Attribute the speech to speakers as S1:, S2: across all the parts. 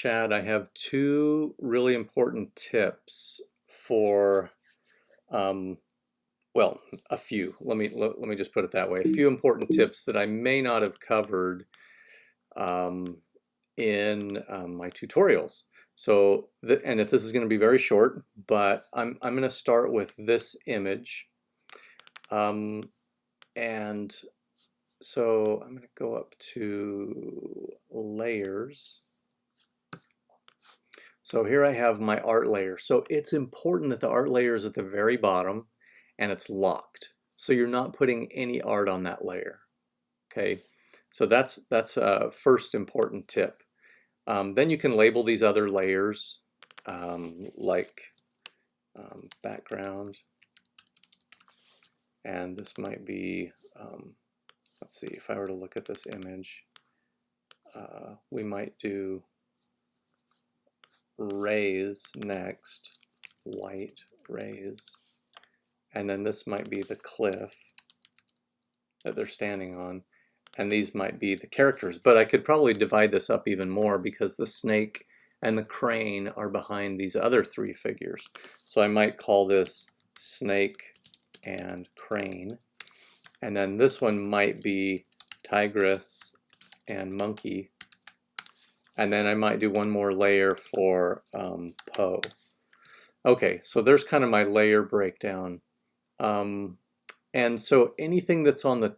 S1: chat, I have two really important tips for, well, a few. Let me just put it that way. A few important tips that I may not have covered in my tutorials. So, and if this is going to be very short, but I'm going to start with this image, and so I'm going to go up to layers. So here I have my art layer. So it's important that the art layer is at the very bottom and it's locked. So you're not putting any art on that layer. Okay, so that's a first important tip. Then you can label these other layers like background, and this might be, let's see, if I were to look at this image, we might do rays next, white rays, and then this might be the cliff that they're standing on, and these might be the characters. But I could probably divide this up even more because the snake and the crane are behind these other three figures. So I might call this snake and crane, and then this one might be tigress and monkey, and then I might do one more layer for Poe. Okay, so there's kind of my layer breakdown. And so anything that's on the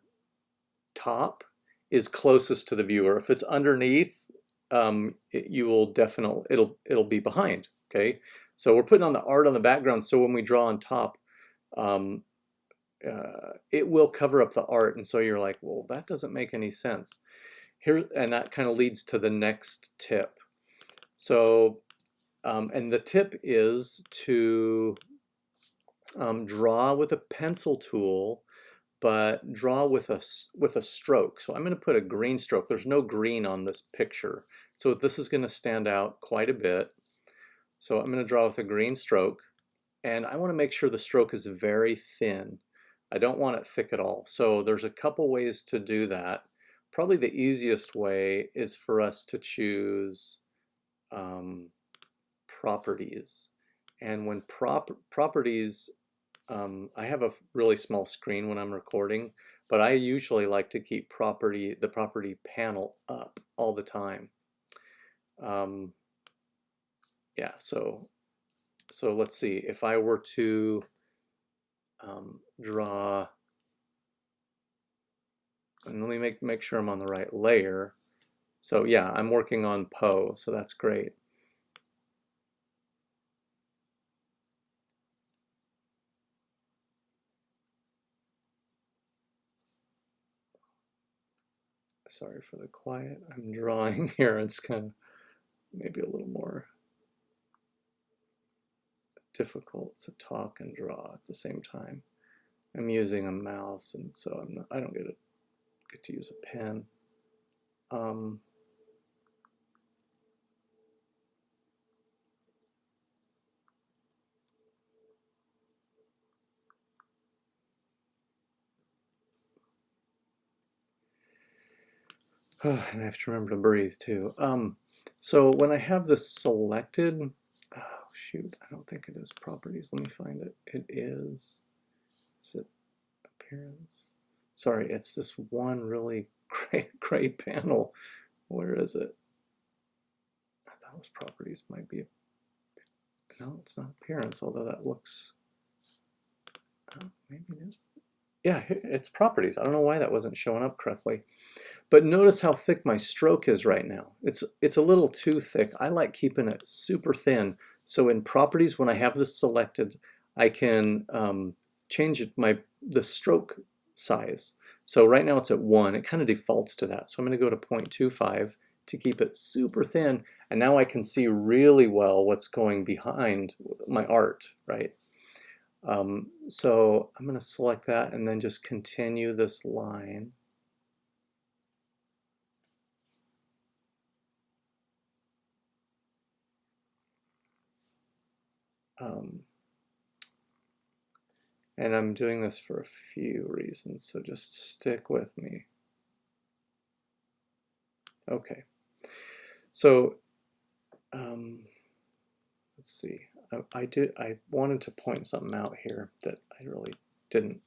S1: top is closest to the viewer. If it's underneath, you will definitely, it'll be behind. Okay, so we're putting on the art on the background, so when we draw on top, it will cover up the art, and so you're like, well, that doesn't make any sense. Here, and that kind of leads to the next tip. So, and the tip is to draw with a pencil tool, but draw with a stroke. So I'm going to put a green stroke. There's no green on this picture, so this is going to stand out quite a bit. So I'm going to draw with a green stroke, and I want to make sure the stroke is very thin. I don't want it thick at all. So there's a couple ways to do that. Probably the easiest way is for us to choose properties. And when properties, I have a really small screen when I'm recording, but I usually like to keep the property panel up all the time. Yeah, so let's see, if I were to draw, and let me make sure I'm on the right layer. So yeah, I'm working on Poe, so that's great. Sorry for the quiet. I'm drawing here. It's kind of maybe a little more difficult to talk and draw at the same time. I'm using a mouse, and so I don't get to use a pen. And I have to remember to breathe too. So when I have this selected, oh shoot, I don't think it is properties. Let me find it. It is it appearance? Sorry, it's this one really great panel. Where is it? I thought it was properties. Might be. No, it's not appearance, although that looks. Oh, maybe it is. Yeah, it's properties. I don't know why that wasn't showing up correctly. But notice how thick my stroke is right now. It's a little too thick. I like keeping it super thin. So in properties, when I have this selected, I can change the stroke size. So right now it's at 1. It kind of defaults to that. So I'm going to go to 0.25 to keep it super thin. And now I can see really well what's going behind my art, right? So I'm going to select that and then just continue this line. And I'm doing this for a few reasons, so just stick with me. Okay, so let's see. I wanted to point something out here that I really didn't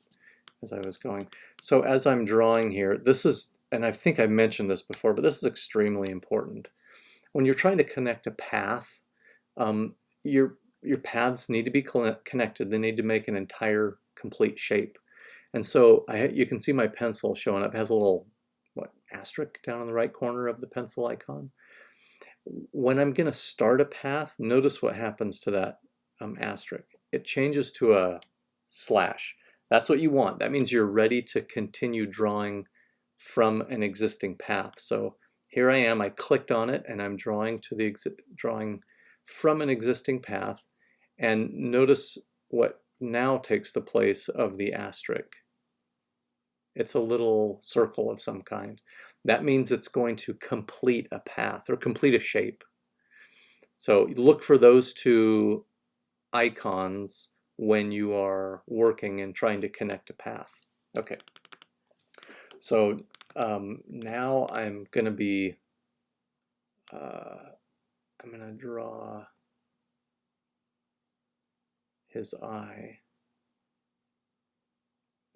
S1: as I was going. So as I'm drawing here, this is, and I think I mentioned this before, but this is extremely important. When you're trying to connect a path, your paths need to be connected. They need to make an entire complete shape. And so you can see my pencil showing up. It has a little asterisk down in the right corner of the pencil icon. When I'm going to start a path, notice what happens to that asterisk. It changes to a slash. That's what you want. That means you're ready to continue drawing from an existing path. So here I am. I clicked on it, and I'm drawing from an existing path. And notice what now takes the place of the asterisk. It's a little circle of some kind. That means it's going to complete a path or complete a shape. So look for those two icons when you are working and trying to connect a path. Okay, so now I'm going to be, I'm going to draw his eye.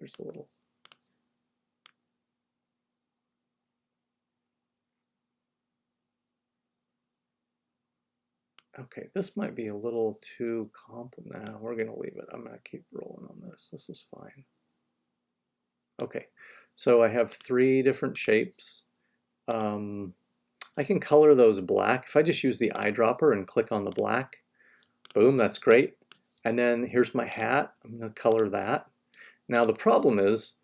S1: There's a little. Okay, this might be a little too complicated. Nah, we're going to leave it. I'm going to keep rolling on this. This is fine. Okay, so I have 3 different shapes. I can color those black. If I just use the eyedropper and click on the black, boom, that's great. And then here's my hat. I'm going to color that. Now the problem is,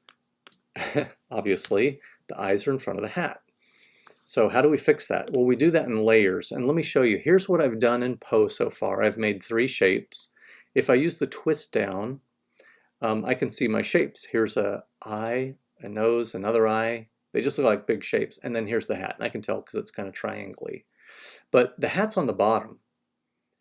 S1: obviously, the eyes are in front of the hat. So how do we fix that? Well, we do that in layers. And let me show you. Here's what I've done in Poe so far. I've made 3 shapes. If I use the twist down, I can see my shapes. Here's an eye, a nose, another eye. They just look like big shapes. And then here's the hat. And I can tell because it's kind of triangle-y. But the hat's on the bottom.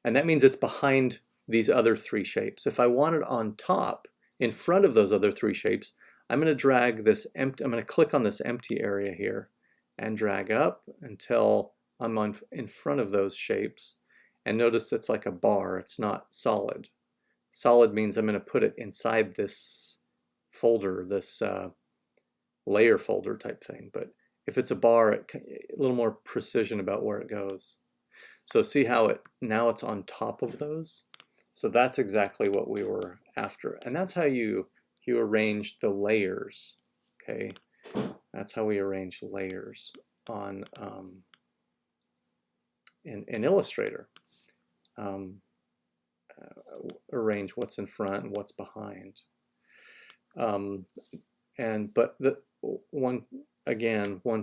S1: And that means it's behind these other 3 shapes. If I want it on top, in front of those other 3 shapes, I'm going to drag this empty, I'm going to click on this empty area here and drag up until I'm in front of those shapes. And notice it's like a bar. It's not solid. Solid means I'm going to put it inside this folder, this layer folder type thing. But if it's a bar, a little more precision about where it goes. So see how now it's on top of those? So that's exactly what we were after. And that's how you arrange the layers, okay? That's how we arrange layers on in Illustrator. Arrange what's in front and what's behind. But one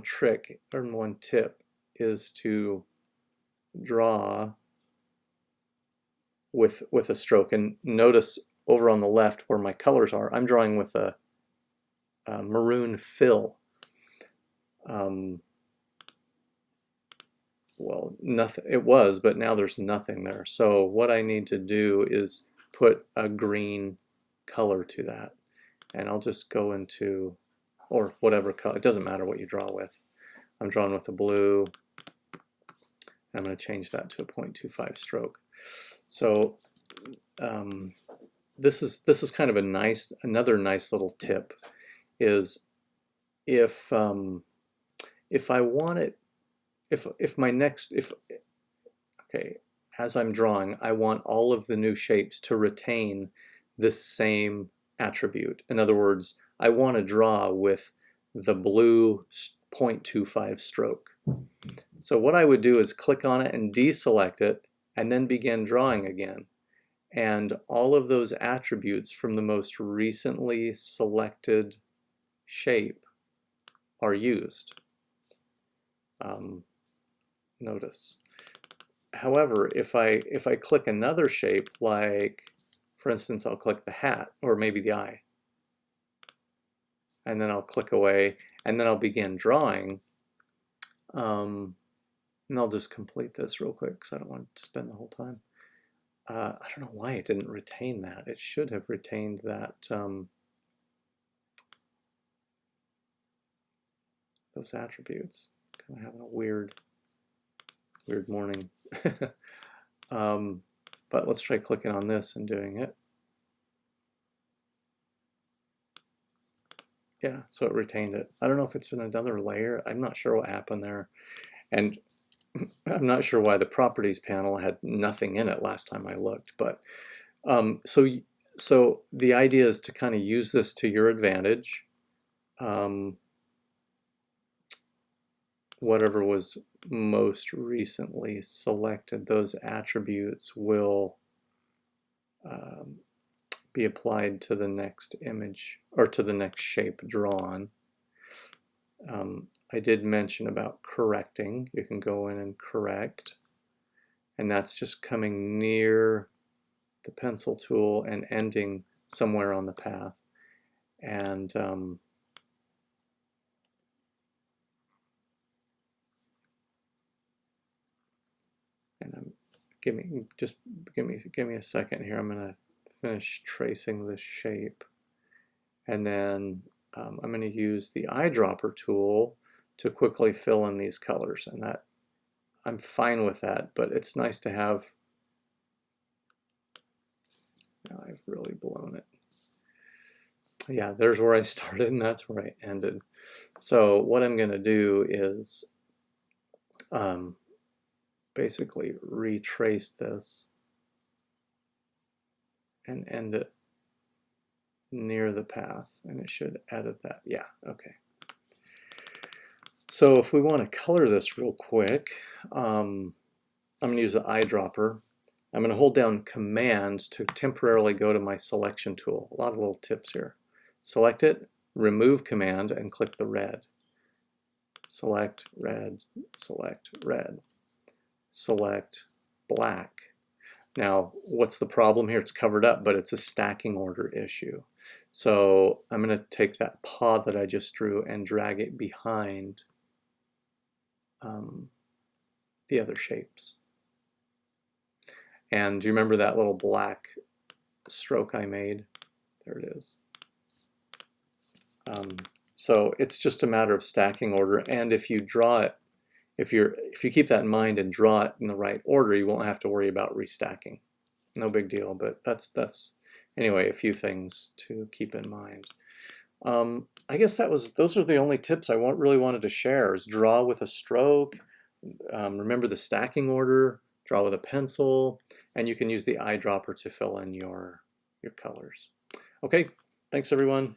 S1: trick or one tip is to draw with a stroke. And notice over on the left where my colors are, I'm drawing with a maroon fill. Well, nothing. It was, but now there's nothing there. So what I need to do is put a green color to that. And I'll just go into, or whatever color, it doesn't matter what you draw with. I'm drawing with a blue. I'm going to change that to a 0.25 stroke. So this is kind of another nice little tip is if I want it, okay, as I'm drawing, I want all of the new shapes to retain this same attribute. In other words, I want to draw with the blue 0.25 stroke. So what I would do is click on it and deselect it and then begin drawing again. And all of those attributes from the most recently selected shape are used. Notice. However, if I click another shape, like for instance, I'll click the hat or maybe the eye, and then I'll click away, and then I'll begin drawing. And I'll just complete this real quick because I don't want to spend the whole time. I don't know why it didn't retain that. It should have retained that those attributes. Kind of having a weird morning. But let's try clicking on this and doing it. Yeah, so it retained it. I don't know if it's in another layer. I'm not sure what happened there. And I'm not sure why the properties panel had nothing in it last time I looked. But so the idea is to kind of use this to your advantage. Whatever was most recently selected, those attributes will be applied to the next image or to the next shape drawn. I did mention about correcting. You can go in and correct, and that's just coming near the pencil tool and ending somewhere on the path. And give me a second here. I'm going to finish tracing this shape, and then I'm going to use the eyedropper tool to quickly fill in these colors, and that I'm fine with that, but it's nice to have. Now I've really blown it. Yeah, there's where I started and that's where I ended. So what I'm going to do is basically retrace this and end it near the path, and it should edit that. Yeah, okay. So if we want to color this real quick, I'm going to use the eyedropper. I'm going to hold down Command to temporarily go to my selection tool. A lot of little tips here. Select it, remove Command, and click the red. Select red, select red, select black. Now, what's the problem here? It's covered up, but it's a stacking order issue. So I'm going to take that paw that I just drew and drag it behind the other shapes. And do you remember that little black stroke I made? There it is. So it's just a matter of stacking order, and if you draw it, if you keep that in mind and draw it in the right order, you won't have to worry about restacking. No big deal, but that's anyway a few things to keep in mind. I guess those are the only tips I really wanted to share. Is draw with a stroke, remember the stacking order, draw with a pencil, and you can use the eyedropper to fill in your colors. Okay, thanks everyone.